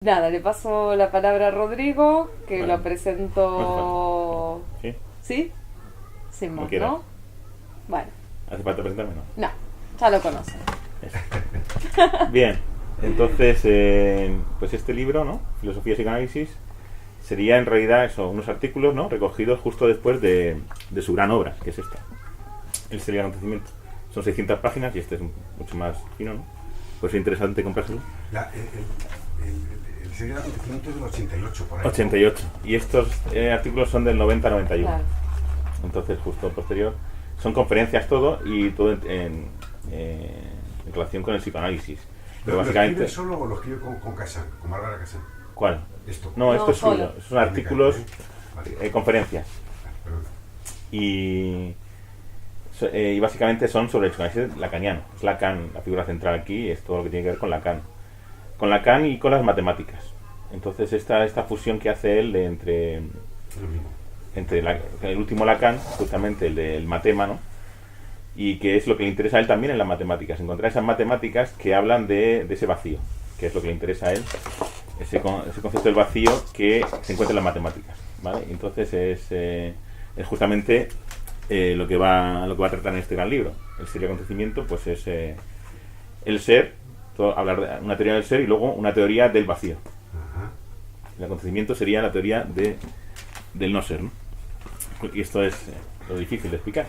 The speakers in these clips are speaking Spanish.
Nada, le paso la palabra a Rodrigo, que Vale. lo presento... ¿Sí? ¿Sí? Sin Como más, quieras. ¿no? Bueno, ¿Hace falta presentarme? No. no, ya lo conocen. Eso. Bien, entonces, pues este libro, ¿no? Filosofía y psicoanálisis, sería en realidad eso, unos artículos, ¿no? Recogidos justo después de su gran obra, que es esta. El Serial Acontecimiento. Son 600 páginas y este es mucho más fino, ¿no? Pues es interesante comprárselo. El serial acontecimiento es del 88, por ahí. 88. Y estos artículos son del 90-91. Claro. Entonces, justo posterior. Son conferencias todo y todo en relación con el psicoanálisis. Pero ¿Lo básicamente. escribe solo o lo escribe con Casán, con Bárbara Casán? ¿Cuál? Esto. No, No, esto es solo. suyo. Son artículos, Vale. conferencias. Perdón. Y básicamente son sobre el psicoanálisis lacaniano. Es Lacan, la figura central aquí, es todo lo que tiene que ver con Lacan. Con Lacan y con las matemáticas. Entonces esta fusión que hace él Es lo mismo. entre el último Lacan, justamente el del matema, ¿no? Y que es lo que le interesa a él también en las matemáticas, encontrar esas matemáticas que hablan de ese vacío, que es lo que le interesa a él, ese concepto del vacío que se encuentra en las matemáticas, ¿vale? Entonces es justamente lo que va a tratar en este gran libro. El ser y acontecimiento, pues es el ser, hablar de una teoría del ser y luego una teoría del vacío. Ajá. El acontecimiento sería la teoría del no ser, ¿no? Y esto es lo difícil de explicar.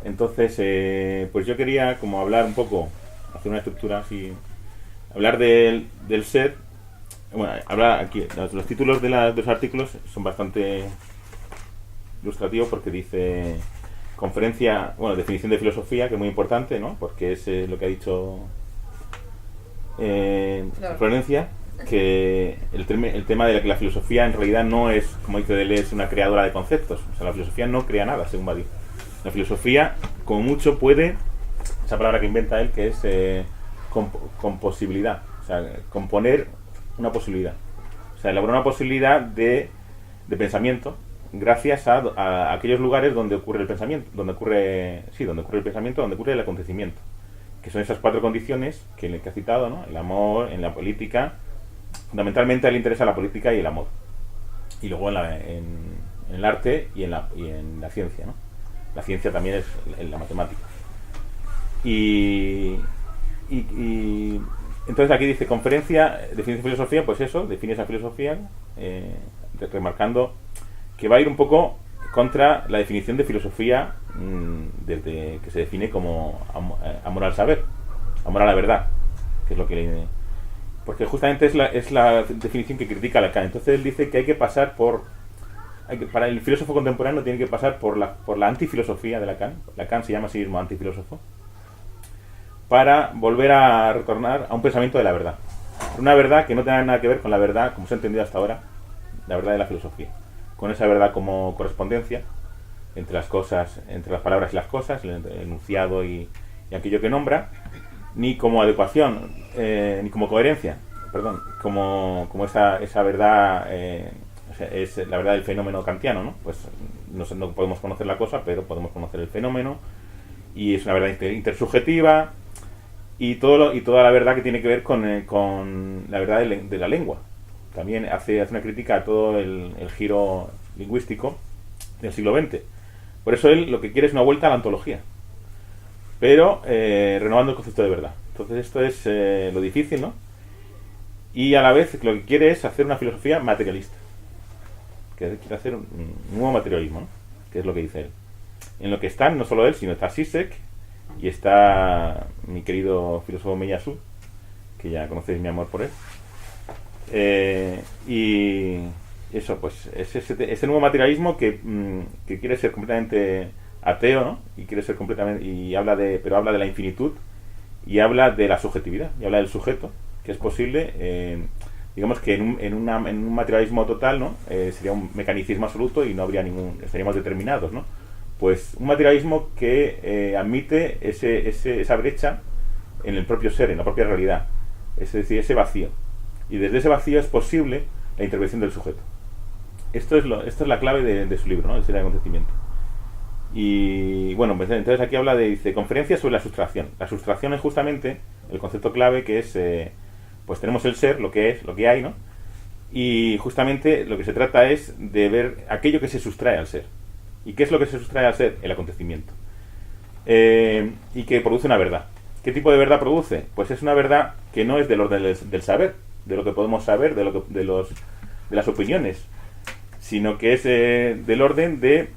Entonces, pues yo quería como hablar un poco, hacer una estructura así, hablar del ser. Bueno, hablar aquí, los títulos de los artículos son bastante ilustrativos porque dice conferencia, bueno, definición de filosofía, que es muy importante, ¿no? Porque es lo que ha dicho Claro. Florencia, que el tema de que la filosofía en realidad no es, como dice Deleuze, es una creadora de conceptos. O sea, la filosofía no crea nada, según Badiou. La filosofía, como mucho, puede, esa palabra que inventa él, que es composibilidad, o sea, componer una posibilidad. O sea, elaborar una posibilidad de pensamiento gracias a aquellos lugares donde ocurre el pensamiento, donde ocurre el pensamiento, donde ocurre el acontecimiento, que son esas 4 condiciones que ha citado, ¿no? El amor, en la política, fundamentalmente a él le interesa la política y el amor, y luego en el arte y en la ciencia, ¿no? La ciencia también es en la matemática. Y entonces aquí dice conferencia, define filosofía, pues eso, define esa filosofía, remarcando que va a ir un poco contra la definición de filosofía desde que se define como amor al saber, amor a la verdad, que es lo que porque justamente es la definición que critica Lacan. Entonces él dice que hay que pasar para el filósofo contemporáneo tiene que pasar por la antifilosofía de Lacan. Lacan se llama a sí mismo antifilósofo, para volver a retornar a un pensamiento de la verdad. Una verdad que no tenga nada que ver con la verdad como se ha entendido hasta ahora, la verdad de la filosofía. Con esa verdad como correspondencia entre las cosas, entre las palabras y las cosas, el enunciado y aquello que nombra, ni como adecuación, ni como coherencia, perdón, como esa verdad, es la verdad del fenómeno kantiano, ¿no? Pues no podemos conocer la cosa, pero podemos conocer el fenómeno, y es una verdad intersubjetiva, y toda la verdad que tiene que ver con la verdad de la lengua. También hace una crítica a todo el giro lingüístico del siglo XX. Por eso él lo que quiere es una vuelta a la ontología, pero renovando el concepto de verdad. Entonces esto es lo difícil, ¿no? Y a la vez lo que quiere es hacer una filosofía materialista, que quiere hacer un nuevo materialismo, ¿no? Que es lo que dice él. En lo que están, no solo él, sino está Zizek y está mi querido filósofo Meillassoux, que ya conocéis mi amor por él. Y eso, pues es ese nuevo materialismo que quiere ser completamente ateo, ¿no? Y quiere ser completamente, pero habla de la infinitud y habla de la subjetividad y habla del sujeto, que es posible, digamos que en un materialismo total, ¿no? Sería un mecanicismo absoluto y no habría estaríamos determinados, ¿no? Pues un materialismo que admite esa brecha en el propio ser, en la propia realidad, es decir, ese vacío. Y desde ese vacío es posible la intervención del sujeto. Esta es la clave de su libro, ¿no? El ser y acontecimiento. Y bueno, pues entonces aquí dice conferencia sobre la sustracción. La sustracción es justamente el concepto clave, que es pues tenemos el ser, lo que es, lo que hay, ¿no? Y justamente lo que se trata es de ver aquello que se sustrae al ser. ¿Y qué es lo que se sustrae al ser? El acontecimiento. Y que produce una verdad. ¿Qué tipo de verdad produce? Pues es una verdad que no es del orden del saber, de lo que podemos saber, de las opiniones, sino que es del orden de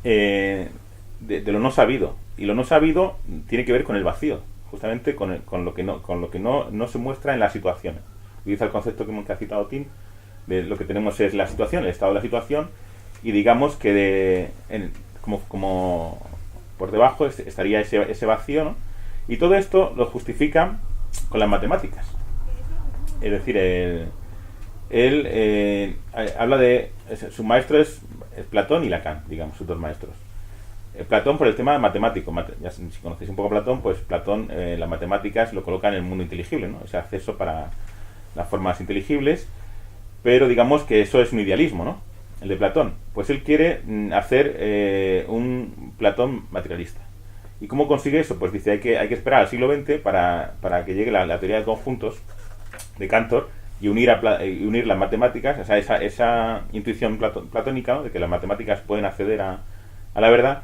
lo no sabido. Y lo no sabido tiene que ver con el vacío, justamente con lo que no se muestra en las situaciones. Utiliza el concepto que ha citado Tim, de lo que tenemos es la situación, el estado de la situación, y digamos que como por debajo estaría ese vacío, ¿no? Y todo esto lo justifica con las matemáticas. Es decir, él habla de... Su maestro es Platón y Lacan, digamos, sus dos maestros. Platón por el tema matemático. Ya si conocéis un poco a Platón, pues Platón las matemáticas lo coloca en el mundo inteligible, ¿no? Ese acceso para las formas inteligibles, pero digamos que eso es un idealismo, ¿no? El de Platón. Pues él quiere hacer un Platón materialista. ¿Y cómo consigue eso? Pues dice, hay que esperar al siglo XX para que llegue la teoría de conjuntos de Cantor y unir las matemáticas, o sea, esa intuición platónica, ¿no? De que las matemáticas pueden acceder a la verdad,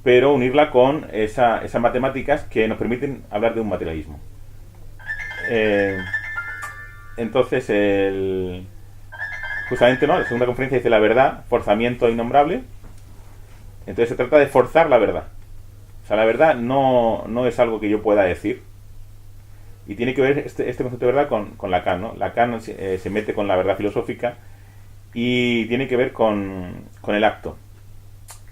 pero unirla con esas matemáticas que nos permiten hablar de un materialismo. Entonces, justamente, ¿no? La segunda conferencia dice la verdad, forzamiento innombrable. Entonces se trata de forzar la verdad. O sea, la verdad no es algo que yo pueda decir. Y tiene que ver este concepto de verdad con Lacan, ¿no? Lacan se mete con la verdad filosófica y tiene que ver con el acto.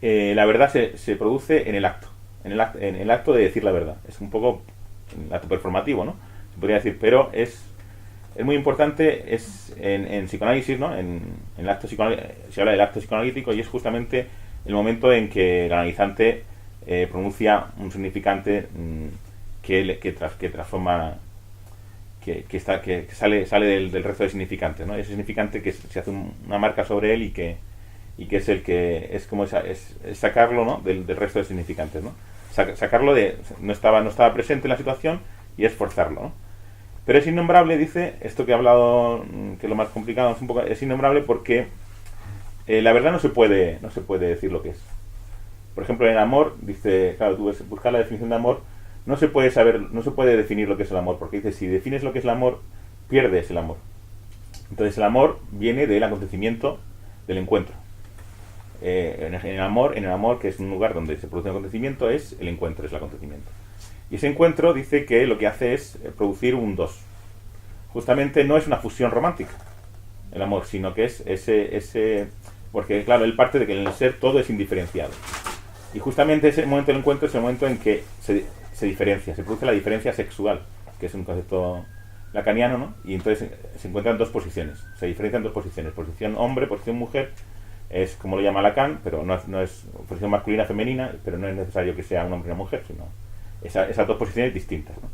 La verdad se produce en el acto. En el acto de decir la verdad. Es un poco el acto performativo, ¿no? Se podría decir, pero es muy importante en psicoanálisis, ¿no? En el acto se habla del acto psicoanalítico y es justamente el momento en que el analizante pronuncia un significante que transforma, que sale del resto de significantes, ¿no? Ese significante que se hace una marca sobre él y que es el que es como es sacarlo, ¿no? del resto de significantes, ¿no? Sacarlo no estaba presente en la situación y esforzarlo, ¿no? Pero es innombrable, dice, esto que he hablado, que es lo más complicado, es innombrable porque la verdad no se puede decir lo que es. Por ejemplo, en el amor, dice, claro, tú buscas la definición de amor, no se puede definir lo que es el amor, porque dice, si defines lo que es el amor, pierdes el amor. Entonces el amor viene del acontecimiento del encuentro. En el amor, que es un lugar donde se produce un acontecimiento, es el encuentro, es el acontecimiento. Y ese encuentro dice que lo que hace es producir un dos. Justamente no es una fusión romántica, el amor, sino que es ese porque claro, él parte de que en el ser todo es indiferenciado. Y justamente ese momento del encuentro es el momento en que se diferencia, se produce la diferencia sexual, que es un concepto lacaniano, ¿no? Y entonces se encuentran dos posiciones, se diferencian dos posiciones, posición hombre, posición mujer, es como lo llama Lacan, pero no es posición masculina, femenina, pero no es necesario que sea un hombre y una mujer, sino esas dos posiciones distintas, ¿no?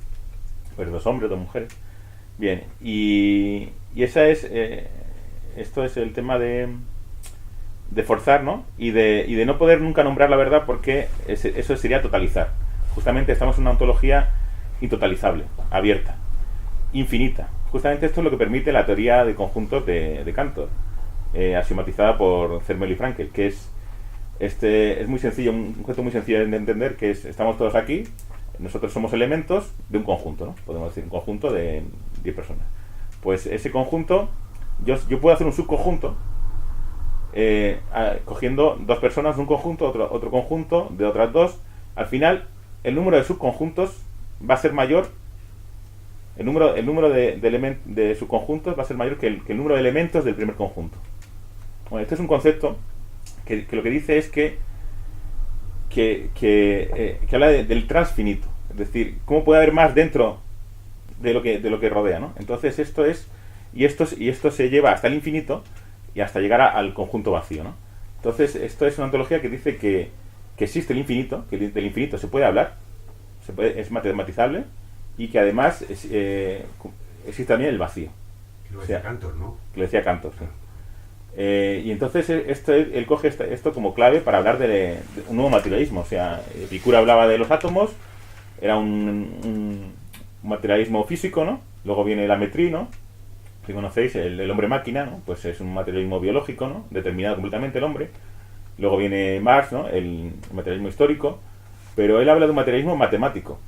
Pues dos hombres, dos mujeres. Bien, y esa es esto es el tema de forzar, ¿no? Y de no poder nunca nombrar la verdad, porque eso sería totalizar. Justamente estamos en una ontología intotalizable, abierta, infinita. Justamente esto es lo que permite la teoría de conjuntos de Cantor, axiomatizada por Zermelo y Frankel, que es muy sencillo, un concepto muy sencillo de entender, que estamos todos aquí, nosotros somos elementos de un conjunto, ¿no? Podemos decir un conjunto de 10 personas. Pues ese conjunto, yo puedo hacer un subconjunto cogiendo dos personas de un conjunto, otro conjunto de otras dos. Al final, el número de subconjuntos va a ser mayor. El número de subconjuntos va a ser mayor que el número de elementos del primer conjunto. Bueno, este es un concepto que lo que dice es que habla del transfinito, es decir, cómo puede haber más dentro de lo que rodea, ¿no? Entonces esto se lleva hasta el infinito y hasta llegar al conjunto vacío, ¿no? Entonces esto es una ontología que dice que existe el infinito, que del infinito se puede hablar, es matematizable y que además existe también el vacío. Que lo decía Cantor, ¿no? Que lo decía Cantor, sí. Y entonces él coge esto como clave para hablar de un nuevo materialismo. O sea, Epicuro hablaba de los átomos, era un materialismo físico, ¿no? Luego viene la Metrie, ¿no? Si conocéis, el hombre máquina, ¿no? Pues es un materialismo biológico, ¿no? Determinado completamente el hombre. Luego viene Marx, ¿no? El materialismo histórico. Pero él habla de un materialismo matemático.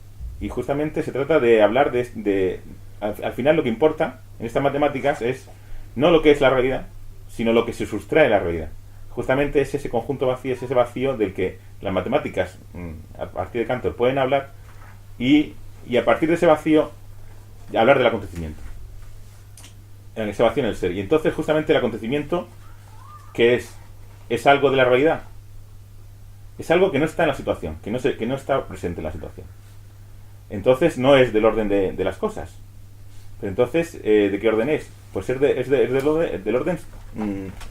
Y justamente se trata de hablar al final lo que importa en estas matemáticas es no lo que es la realidad, sino lo que se sustrae de la realidad. Justamente es ese conjunto vacío, es ese vacío del que las matemáticas, a partir de Cantor, pueden hablar y a partir de ese vacío hablar del acontecimiento. En ese vacío en el ser. Y entonces justamente el acontecimiento, ¿qué es algo de la realidad? Es algo que no está en la situación, que no está presente en la situación. Entonces no es del orden de las cosas. Pero entonces, ¿de qué orden es? Pues es del orden...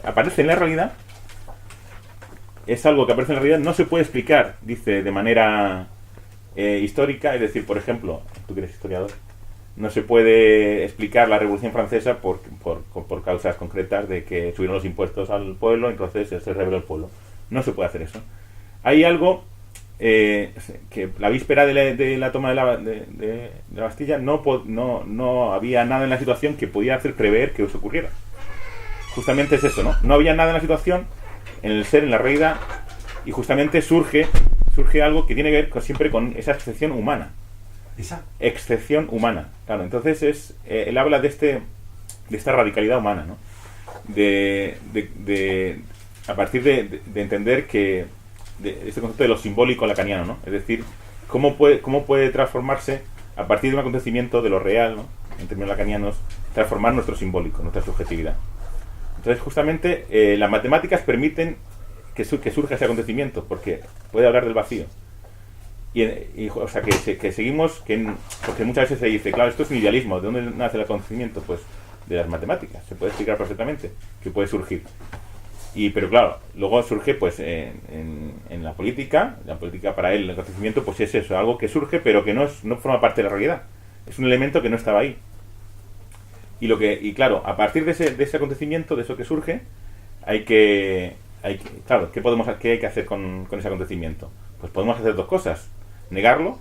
aparece en la realidad. Es algo que aparece en la realidad. No se puede explicar, dice, de manera histórica. Es decir, por ejemplo, tú que eres historiador, no se puede explicar la Revolución Francesa por causas concretas de que subieron los impuestos al pueblo, entonces se rebeló el pueblo. No se puede hacer eso. Hay algo que la víspera de la toma de la Bastilla no había nada en la situación que pudiera hacer prever que eso ocurriera. Justamente es eso, ¿no? No había nada en la situación, en el ser, en la realidad, y justamente surge algo que tiene que ver siempre con esa excepción humana. ¿Esa? Excepción humana, claro. Entonces él habla de esta radicalidad humana, ¿no? A partir de entender que de este concepto de lo simbólico lacaniano, ¿no? Es decir, cómo puede transformarse a partir de un acontecimiento de lo real, ¿no? En términos lacanianos, transformar nuestro simbólico, nuestra subjetividad. Entonces, justamente, las matemáticas permiten que surja ese acontecimiento, porque puede hablar del vacío. O sea, que seguimos, porque muchas veces se dice, claro, esto es un idealismo. ¿De dónde nace el acontecimiento? Pues de las matemáticas. Se puede explicar perfectamente que puede surgir. Pero claro, luego surge pues en la política para él el acontecimiento pues es eso, algo que surge pero que no forma parte de la realidad, es un elemento que no estaba ahí. Y claro, a partir de ese acontecimiento, de eso que surge, claro, ¿qué hay que hacer con ese acontecimiento? Pues podemos hacer dos cosas: negarlo,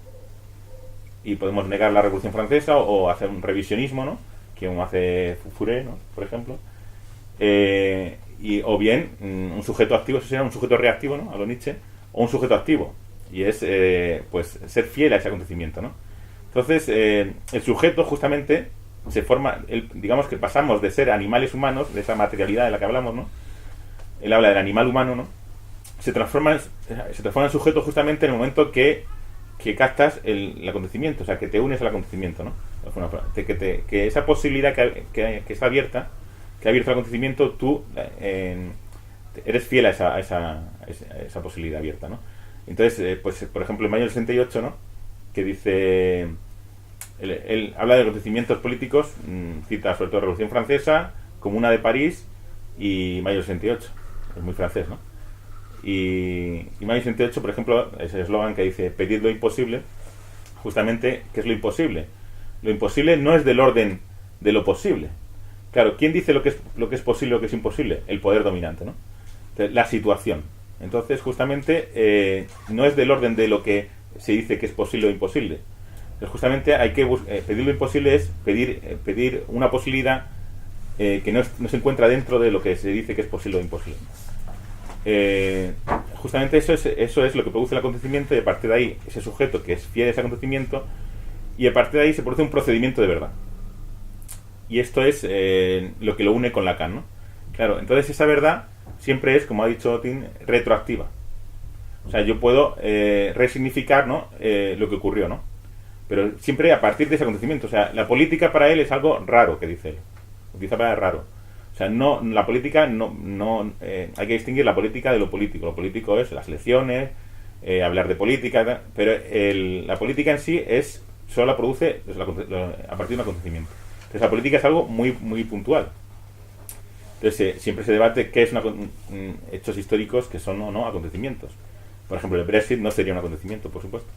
y podemos negar la Revolución Francesa o hacer un revisionismo, ¿no? Que uno hace Fourier, ¿no? Por ejemplo. O bien un sujeto activo, eso sería un sujeto reactivo, ¿no? A lo Nietzsche, o un sujeto activo, y es pues ser fiel a ese acontecimiento, ¿no? Entonces el sujeto justamente se forma, digamos que pasamos de ser animales humanos, de esa materialidad de la que hablamos, ¿no? Él habla del animal humano, ¿no? Se transforma en sujeto justamente en el momento que captas el acontecimiento, o sea, que te unes al acontecimiento, ¿no? Que esa posibilidad que está abierta, que ha abierto el acontecimiento, tú eres fiel a esa posibilidad abierta, ¿no? Entonces, pues por ejemplo, en mayo del 68, ¿no? Que dice, él habla de acontecimientos políticos, cita sobre todo la Revolución Francesa, Comuna de París y mayo del 68, es muy francés, ¿no? Y mayo del 68, por ejemplo, es el eslogan que dice, pedid lo imposible. Justamente, ¿qué es lo imposible? Lo imposible no es del orden de lo posible. Claro, ¿quién dice lo que es posible y lo que es imposible? El poder dominante, ¿no? Entonces, la situación. Entonces, justamente, no es del orden de lo que se dice que es posible o imposible. Entonces, justamente, hay que pedir lo imposible es pedir una posibilidad que no se encuentra dentro de lo que se dice que es posible o imposible. Justamente eso es lo que produce el acontecimiento, y a partir de ahí, ese sujeto que es fiel a ese acontecimiento, y a partir de ahí se produce un procedimiento de verdad. Y esto es lo que lo une con Lacan, ¿no? Claro, entonces esa verdad siempre es, como ha dicho Tim, retroactiva. O sea, yo puedo resignificar, ¿no? Lo que ocurrió, ¿no? Pero siempre a partir de ese acontecimiento. O sea, la política para él es algo raro, que dice él. Utiliza para raro. O sea, la política hay que distinguir la política de lo político. Lo político es las elecciones, hablar de política, pero la política en sí solo la produce a partir de un acontecimiento. Entonces la política es algo muy, muy puntual. Entonces siempre se debate qué es hechos históricos que son o no acontecimientos. Por ejemplo, el Brexit no sería un acontecimiento, por supuesto.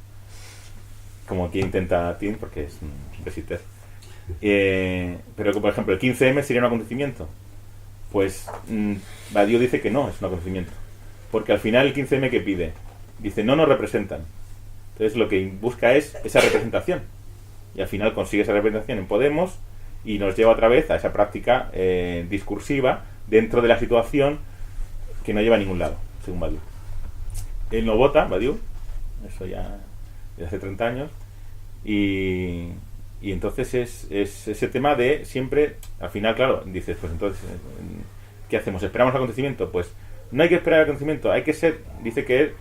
Como aquí intenta Tim, porque es un Brexiter. Pero por ejemplo, el 15M sería un acontecimiento. Pues Badiou dice que no es un acontecimiento. Porque al final el 15M ¿qué pide? Dice, no nos representan. Entonces lo que busca es esa representación. y al final consigue esa representación en Podemos y nos lleva otra vez a esa práctica discursiva dentro de la situación que no lleva a ningún lado, según Badiou. Él no vota, Badiou, eso ya de hace 30 años, y entonces es ese tema de siempre, al final, claro, dices, pues entonces, ¿qué hacemos? ¿Esperamos el acontecimiento? Pues no hay que esperar el acontecimiento, hay que ser, dice que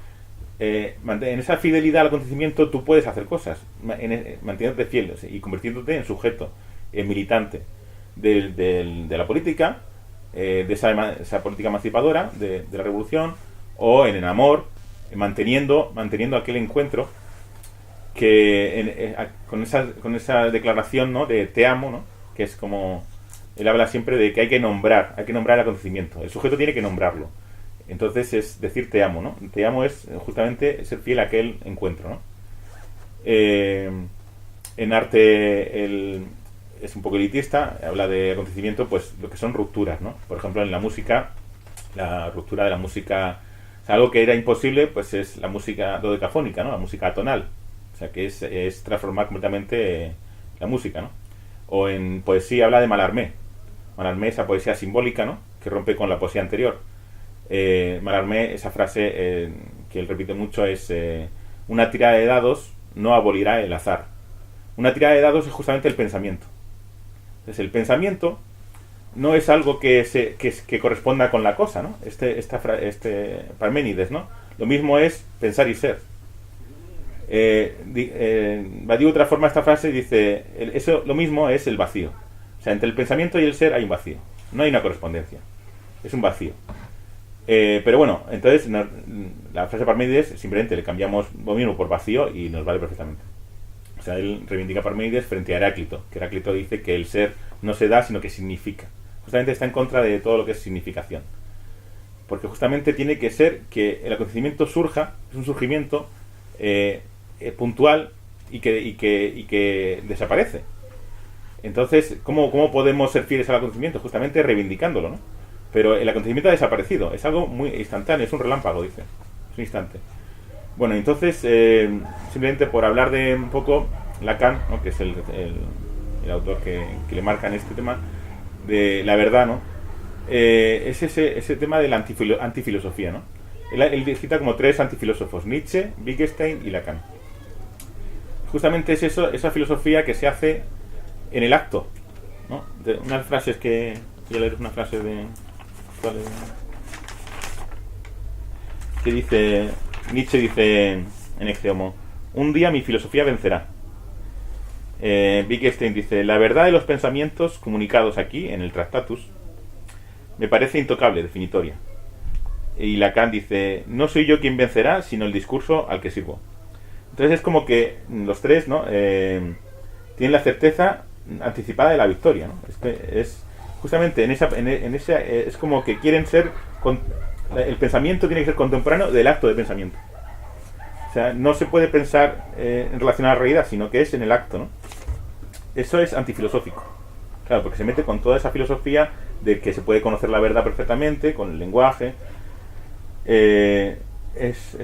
en esa fidelidad al acontecimiento tú puedes hacer cosas, manteniéndote fiel y convirtiéndote en sujeto, en militante de la política, de esa política emancipadora de la revolución, o en el amor, manteniendo aquel encuentro que con esa declaración, ¿no?, de te amo, ¿no?, que es como él habla siempre de que hay que nombrar el acontecimiento, el sujeto tiene que nombrarlo. Entonces es decir te amo, ¿no? Te amo es justamente ser fiel a aquel encuentro, ¿no? En arte es un poco elitista, habla de acontecimiento, pues lo que son rupturas, ¿no? Por ejemplo, en la música, la ruptura de la música, o sea, algo que era imposible, pues es la música dodecafónica, ¿no? La música atonal, o sea, que es transformar completamente la música, ¿no? O en poesía habla de Mallarmé, esa poesía simbólica, ¿no?, que rompe con la poesía anterior. Mallarmé, esa frase que él repite mucho es una tirada de dados no abolirá el azar. Una tirada de dados es justamente el pensamiento. Entonces el pensamiento no es algo que corresponda con la cosa, ¿no? Parménides, ¿no? Lo mismo es pensar y ser. Badiou transforma esta frase y dice, eso lo mismo es el vacío. O sea, entre el pensamiento y el ser hay un vacío. No hay una correspondencia. Es un vacío. Pero bueno, entonces la frase Parménides simplemente le cambiamos lo mismo por vacío y nos vale perfectamente. O sea, él reivindica Parménides frente a Heráclito, que Heráclito dice que el ser no se da, sino que significa. Justamente está en contra de todo lo que es significación. Porque justamente tiene que ser que el acontecimiento surja, es un surgimiento puntual y que desaparece. Entonces, ¿cómo podemos ser fieles al acontecimiento? Justamente reivindicándolo, ¿no? Pero el acontecimiento ha desaparecido, es algo muy instantáneo, es un relámpago, dice, es un instante. Bueno, entonces, simplemente por hablar de un poco Lacan, ¿no?, que es el autor que le marca en este tema de la verdad, ¿no? Es ese tema de la antifilosofía, ¿no? Él cita como 3 antifilósofos: Nietzsche, Wittgenstein y Lacan. Justamente es eso, esa filosofía que se hace en el acto, ¿no? Unas frases que voy a leer, una frase que dice Nietzsche, dice en Ecce Homo: un día mi filosofía vencerá. Wittgenstein dice: la verdad de los pensamientos comunicados aquí en el Tractatus me parece intocable, definitoria. Y Lacan dice: no soy yo quien vencerá, sino el discurso al que sirvo. Entonces es como que los 3, ¿no?, tienen la certeza anticipada de la victoria, ¿no? Es justamente en esa es como que quieren ser el pensamiento tiene que ser contemporáneo del acto de pensamiento. O sea, no se puede pensar en relación a la realidad, sino que es en el acto, ¿no? Eso es antifilosófico. Claro, porque se mete con toda esa filosofía de que se puede conocer la verdad perfectamente, con el lenguaje.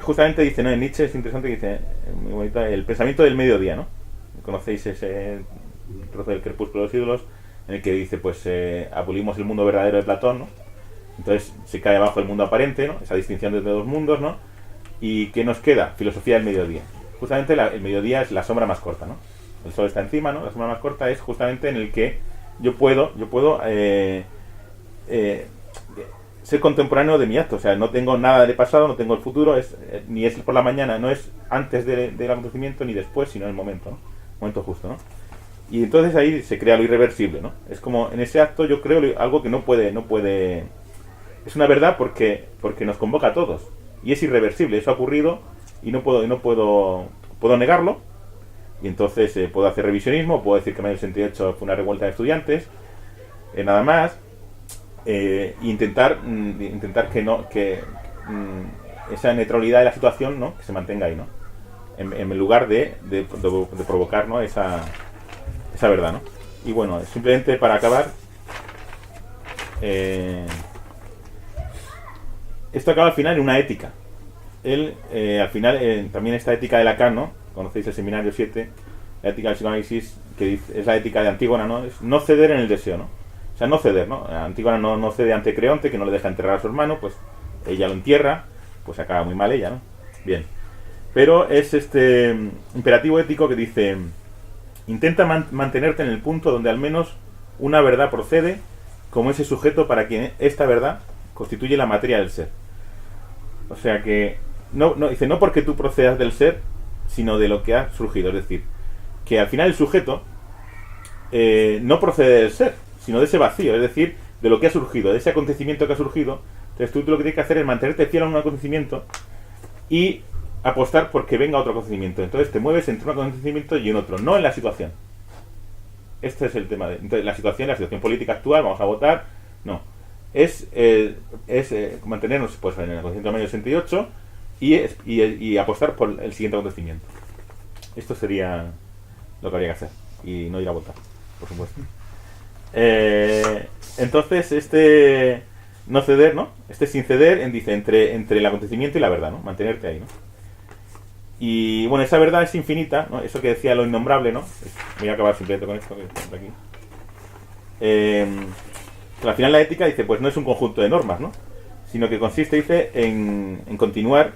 Justamente dice, ¿no?, en Nietzsche es interesante que dice, muy bonito, el pensamiento del mediodía, ¿no? Conocéis ese trozo del Crepúsculo de los ídolos, en el que dice, pues abolimos el mundo verdadero de Platón, ¿no? Entonces se cae abajo el mundo aparente, ¿no?, esa distinción de dos mundos, ¿no? ¿Y qué nos queda? Filosofía del mediodía. Justamente el mediodía es la sombra más corta, ¿no? El sol está encima, ¿no? La sombra más corta es justamente en el que yo puedo ser contemporáneo de mi acto. O sea, no tengo nada de pasado, no tengo el futuro, ni es por la mañana, no es antes del acontecimiento ni después, sino en el momento, ¿no? Momento justo, ¿no? Y entonces ahí se crea lo irreversible, ¿no? Es como en ese acto yo creo algo que no puede es una verdad porque nos convoca a todos y es irreversible. Eso ha ocurrido y no puedo negarlo. Y entonces puedo hacer revisionismo, puedo decir que en el 68 fue una revuelta de estudiantes, nada más, intentar que esa neutralidad de la situación, ¿no?, que se mantenga ahí, ¿no?, en lugar de provocar, ¿no?, esa verdad, ¿no? Y bueno, simplemente para acabar, esto acaba al final en una ética. Él, al final, también esta ética de Lacan, ¿no?, conocéis el Seminario 7, La ética del psicoanálisis, es la ética de Antígona, ¿no? Es no ceder en el deseo, ¿no? O sea, no ceder, ¿no? Antígona no cede ante Creonte, que no le deja enterrar a su hermano, pues ella lo entierra, pues acaba muy mal ella, ¿no? Bien. Pero es este imperativo ético que dice: intenta mantenerte en el punto donde al menos una verdad procede como ese sujeto para quien esta verdad constituye la materia del ser. O sea que dice, no porque tú procedas del ser, sino de lo que ha surgido. Es decir, que al final el sujeto no procede del ser, sino de ese vacío, es decir, de lo que ha surgido, de ese acontecimiento que ha surgido. Entonces tú lo que tienes que hacer es mantenerte fiel a un acontecimiento y apostar porque venga otro acontecimiento. Entonces te mueves entre un acontecimiento y en otro, no en la situación. Este es el tema. Entonces, la situación política actual, vamos a votar, no. Es mantenernos pues, en el acontecimiento de mayo 68 y apostar por el siguiente acontecimiento. Esto sería lo que habría que hacer. Y no ir a votar, por supuesto. Entonces, no ceder, ¿no? Sin ceder, dice, entre el acontecimiento y la verdad, ¿no? Mantenerte ahí, ¿no? Y bueno, esa verdad es infinita, ¿no? Eso que decía lo innombrable, ¿no? Voy a acabar simplemente con esto que está aquí. Al final la ética, dice, pues no es un conjunto de normas, ¿no? Sino que consiste, dice, en continuar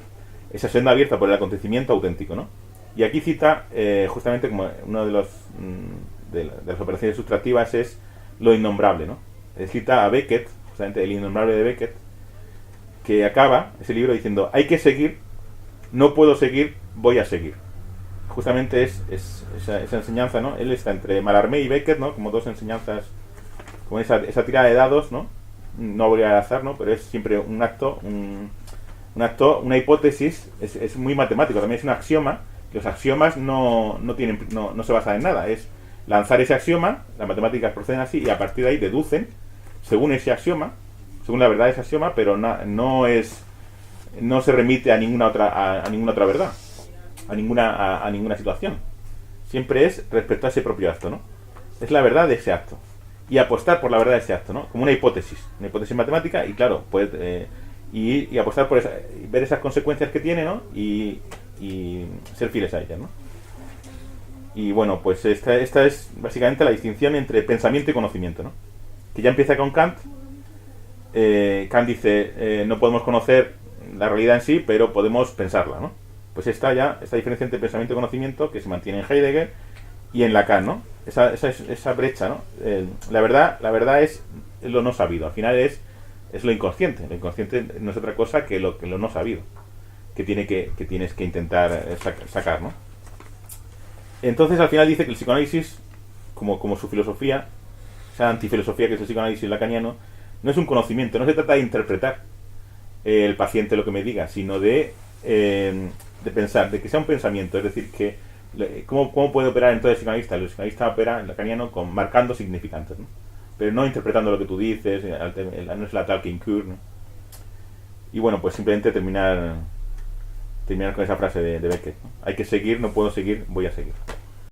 esa senda abierta por el acontecimiento auténtico, ¿no? Y aquí cita, justamente como uno de las operaciones sustractivas es lo innombrable, ¿no? Cita a Beckett, justamente el innombrable de Beckett, que acaba ese libro diciendo: hay que seguir, no puedo seguir, voy a seguir. Justamente es esa enseñanza, ¿no? Él está entre Mallarmé y Beckett, ¿no? Como dos enseñanzas, como esa tirada de dados, ¿no? No voy a azar, ¿no? Pero es siempre un acto, una hipótesis, es muy matemático, también es un axioma. Los axiomas no se basan en nada, es lanzar ese axioma, las matemáticas proceden así y a partir de ahí deducen según ese axioma, según la verdad de ese axioma, pero no se remite a ninguna otra verdad, a ninguna situación. Siempre es respecto a ese propio acto, ¿no? Es la verdad de ese acto y apostar por la verdad de ese acto, ¿no? Como una hipótesis matemática y claro, pues y apostar por ver esas consecuencias que tiene, ¿no? Y ser fieles a ellas, ¿no? Y bueno, pues esta es básicamente la distinción entre pensamiento y conocimiento, ¿no? Que ya empieza con Kant. Kant dice, no podemos conocer la realidad en sí, pero podemos pensarla, ¿no? Pues esta diferencia entre pensamiento y conocimiento que se mantiene en Heidegger y en Lacan, ¿no? Esa brecha, ¿no? La verdad es lo no sabido, al final es lo inconsciente. Lo inconsciente no es otra cosa que lo no sabido, que tienes que intentar sacar, ¿no? Entonces al final dice que el psicoanálisis, como su filosofía, esa antifilosofía que es el psicoanálisis lacaniano, no es un conocimiento, no se trata de interpretar el paciente lo que me diga, sino de pensar, de que sea un pensamiento, es decir, que ¿cómo puede operar entonces el psicoanalista? El psicoanalista opera en lacaniano marcando significantes, ¿no? Pero no interpretando lo que tú dices, no es la talking cure, ¿no? Y bueno, pues simplemente terminar con esa frase de Beckett, ¿no? Hay que seguir, no puedo seguir, voy a seguir.